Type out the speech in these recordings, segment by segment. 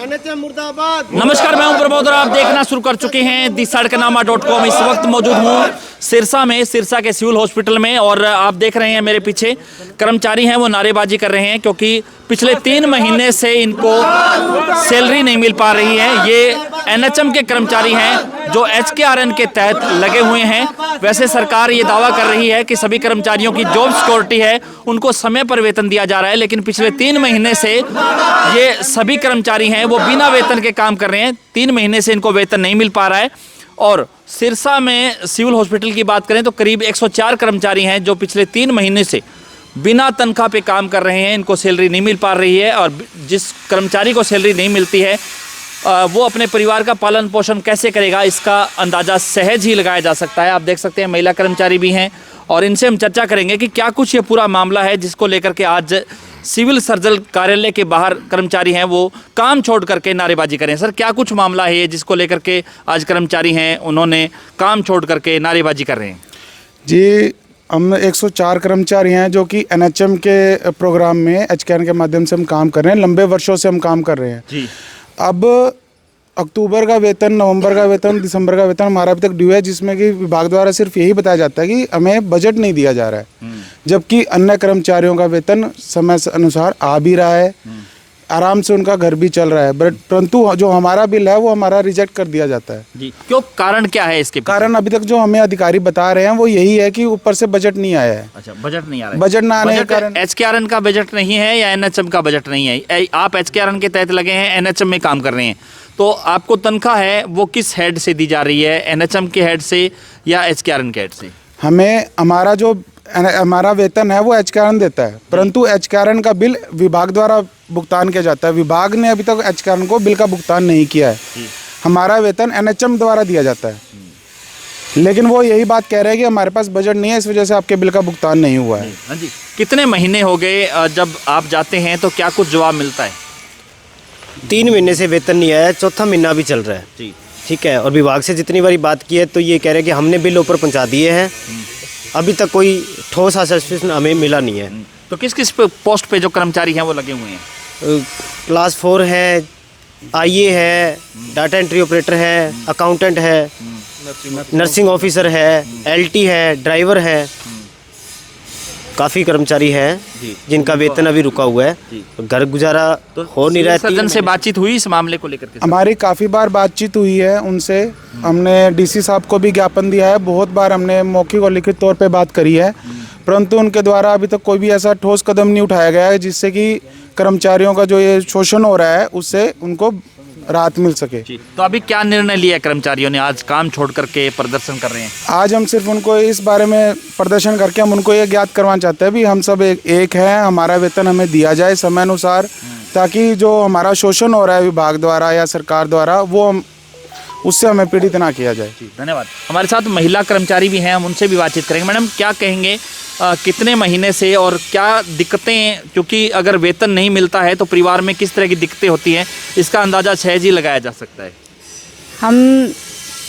मुर्दाबाद। नमस्कार, मैं हूं प्रबोध और आप देखना शुरू कर चुके हैं दी सड़कनामा.com। इस वक्त मौजूद हूं सिरसा में, सिरसा के सिविल हॉस्पिटल में, और आप देख रहे हैं मेरे पीछे कर्मचारी हैं वो नारेबाजी कर रहे हैं क्योंकि पिछले 3 महीने से इनको सैलरी नहीं मिल पा रही है। ये एनएचएम के कर्मचारी हैं जो एचकेआरएन के तहत लगे हुए हैं। वैसे सरकार ये दावा कर रही है कि सभी कर्मचारियों की जॉब सिक्योरिटी है, उनको समय पर वेतन दिया जा रहा है, लेकिन पिछले 3 महीने से ये सभी कर्मचारी हैं वो बिना वेतन के काम कर रहे हैं। 3 महीने से इनको वेतन नहीं मिल पा रहा है। और सिरसा में सिविल हॉस्पिटल की बात करें तो करीब 104 कर्मचारी हैं जो पिछले 3 महीने से बिना तनख्वाह पे काम कर रहे हैं, इनको सैलरी नहीं मिल पा रही है। और जिस कर्मचारी को सैलरी नहीं मिलती है वो अपने परिवार का पालन पोषण कैसे करेगा, इसका अंदाज़ा सहज ही लगाया जा सकता है। आप देख सकते हैं महिला कर्मचारी भी हैं और इनसे हम चर्चा करेंगे कि क्या कुछ ये पूरा मामला है जिसको लेकर के आज सिविल सर्जन कार्यालय के बाहर कर्मचारी हैं वो काम छोड़ करके नारेबाजी करें। सर, क्या कुछ मामला है ये जिसको लेकर के आज कर्मचारी हैं उन्होंने काम छोड़ करके नारेबाजी कर रहे हैं? जी, हम 104 कर्मचारी हैं जो कि एनएचएम के प्रोग्राम में एचकेआरएन के माध्यम से हम काम कर रहे हैं। लंबे वर्षों से हम काम कर रहे हैं जी। अब अक्टूबर का वेतन, नवंबर का वेतन, दिसंबर का वेतन हमारा अभी तक ड्यू है, जिसमें कि विभाग द्वारा सिर्फ यही बताया जाता है कि हमें बजट नहीं दिया जा रहा है, जबकि अन्य कर्मचारियों का वेतन समय अनुसार आ भी रहा है, आराम से उनका घर भी चल रहा है। बट परंतु जो हमारा बिल है वो हमारा रिजेक्ट कर दिया जाता है। जी, क्यों? कारण क्या है इसके? कारण अभी तक जो हमें अधिकारी बता रहे हैं वो यही है कि ऊपर से बजट नहीं आया है। अच्छा, बजट नहीं आ रहा है। बजट ना आने के कारण एचकेआरएन का बजट नहीं है या एनएचएम का बजट नहीं है? आप एचकेआरएन के तहत लगे हैं, एनएचएम में काम कर रहे हैं, तो आपको तनख्वाह है वो किस हेड से दी जा रही है? एनएचएम के हेड से या एचकेआरएन के हेड से? हमें हमारा वेतन है वो एचकेआरएन देता है, परंतु एचकेआरएन का बिल विभाग द्वारा भुगतान किया जाता है। विभाग ने अभी तक एचकेआरएन को बिल का भुगतान नहीं किया है। हमारा वेतन एनएचएम द्वारा दिया जाता है, लेकिन वो यही बात कह रहे हैं कि हमारे पास बजट नहीं है, इस वजह से आपके बिल का भुगतान नहीं हुआ है। हाँ जी। कितने महीने हो गए जब आप जाते हैं तो क्या कुछ जवाब मिलता है? 3 महीने से वेतन नहीं आया, 4था महीना भी चल रहा है जी। ठीक है, और विभाग से जितनी बारी बात की है तो ये कह रहे हैं कि हमने बिल ऊपर पहुंचा दिए हैं, अभी तक कोई ठोस आश्वासन हमें मिला नहीं है। तो किस किस पोस्ट पे जो कर्मचारी हैं वो लगे हुए हैं? क्लास 4 है, आईए है, डाटा एंट्री ऑपरेटर है, अकाउंटेंट है, नर्सिंग ऑफिसर है, एलटी है, ड्राइवर है। काफ़ी कर्मचारी हैं जिनका वेतन अभी रुका हुआ है, घर गुजारा तो हो नहीं रहा है। सदन से बातचीत हुई इस मामले को लेकर के? हमारी काफ़ी बार बातचीत हुई है उनसे। हमने डीसी साहब को भी ज्ञापन दिया है, बहुत बार हमने मौखिक और लिखित तौर पे बात करी है, परंतु उनके द्वारा अभी तक कोई भी ऐसा ठोस कदम नहीं उठाया गया है जिससे कि कर्मचारियों का जो ये शोषण हो रहा है उससे उनको राहत मिल सके। तो अभी क्या निर्णय लिया कर्मचारियों ने? आज काम छोड़ करके प्रदर्शन कर रहे हैं। आज हम सिर्फ उनको इस बारे में प्रदर्शन करके हम उनको ये ज्ञात करवाना चाहते हैं भी हम सब एक हैं, हमारा वेतन हमें दिया जाए समय अनुसार, ताकि जो हमारा शोषण हो रहा है विभाग द्वारा या सरकार द्वारा वो उससे हमें पीड़ित ना किया जाए। धन्यवाद। हमारे साथ महिला कर्मचारी भी हैं, हम उनसे भी बातचीत करेंगे। मैडम, क्या कहेंगे, कितने महीने से और क्या दिक्कतें, क्योंकि अगर वेतन नहीं मिलता है तो परिवार में किस तरह की दिक्कतें होती हैं, इसका अंदाज़ा सहज ही लगाया जा सकता है? हम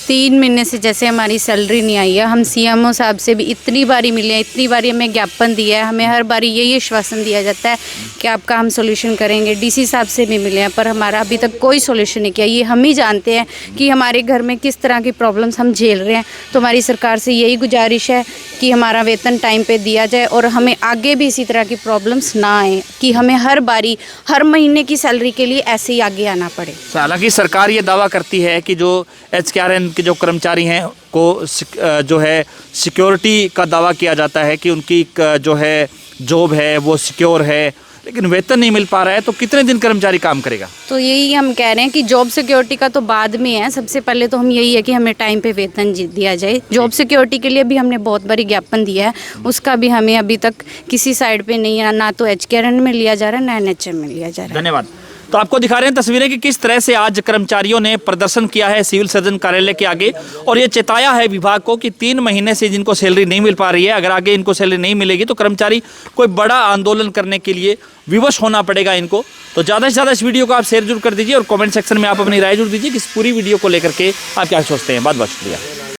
3 महीने से जैसे हमारी सैलरी नहीं आई है, हम सीएमओ साहब से भी इतनी बारी मिले हैं, इतनी बारी हमें ज्ञापन दिया है, हमें हर बारी यही आश्वासन दिया जाता है कि आपका हम सोल्यूशन करेंगे। डीसी साहब से भी मिले हैं पर हमारा अभी तक कोई सोल्यूशन नहीं किया। ये हम ही जानते हैं कि हमारे घर में किस तरह की प्रॉब्लम्स हम झेल रहे हैं, तो हमारी सरकार से यही गुजारिश है कि हमारा वेतन टाइम पे दिया जाए और हमें आगे भी इसी तरह की प्रॉब्लम्स ना आए कि हमें हर बारी हर महीने की सैलरी के लिए ऐसे ही आगे आना पड़े। हालांकि सरकार ये दावा करती है कि जो एचकेआरएन के जो कर्मचारी हैं को जो है सिक्योरिटी का दावा किया जाता है कि उनकी जो है जॉब है वो सिक्योर है, लेकिन वेतन नहीं मिल पा रहा है, तो कितने दिन कर्मचारी काम करेगा? तो यही हम कह रहे हैं कि जॉब सिक्योरिटी का तो बाद में है, सबसे पहले तो हम यही है कि हमें टाइम पे वेतन दिया जाए। जॉब सिक्योरिटी के लिए भी हमने बहुत बारी ज्ञापन दिया है, उसका भी हमें अभी तक किसी साइड पे नहीं है, ना तो एचकेआरएन में लिया जा रहा है ना एनएचएम में लिया जा रहा है। धन्यवाद। तो आपको दिखा रहे हैं तस्वीरें कि किस तरह से आज कर्मचारियों ने प्रदर्शन किया है सिविल सर्जन कार्यालय के आगे, और ये चेताया है विभाग को कि 3 महीने से जिनको सैलरी नहीं मिल पा रही है, अगर आगे इनको सैलरी नहीं मिलेगी तो कर्मचारी कोई बड़ा आंदोलन करने के लिए विवश होना पड़ेगा इनको। तो ज़्यादा से ज़्यादा इस वीडियो को आप शेयर जरूर कर दीजिए और कमेंट सेक्शन में आप अपनी राय जरूर दीजिए कि इस पूरी वीडियो को लेकर के आप क्या सोचते हैं। बहुत बहुत शुक्रिया।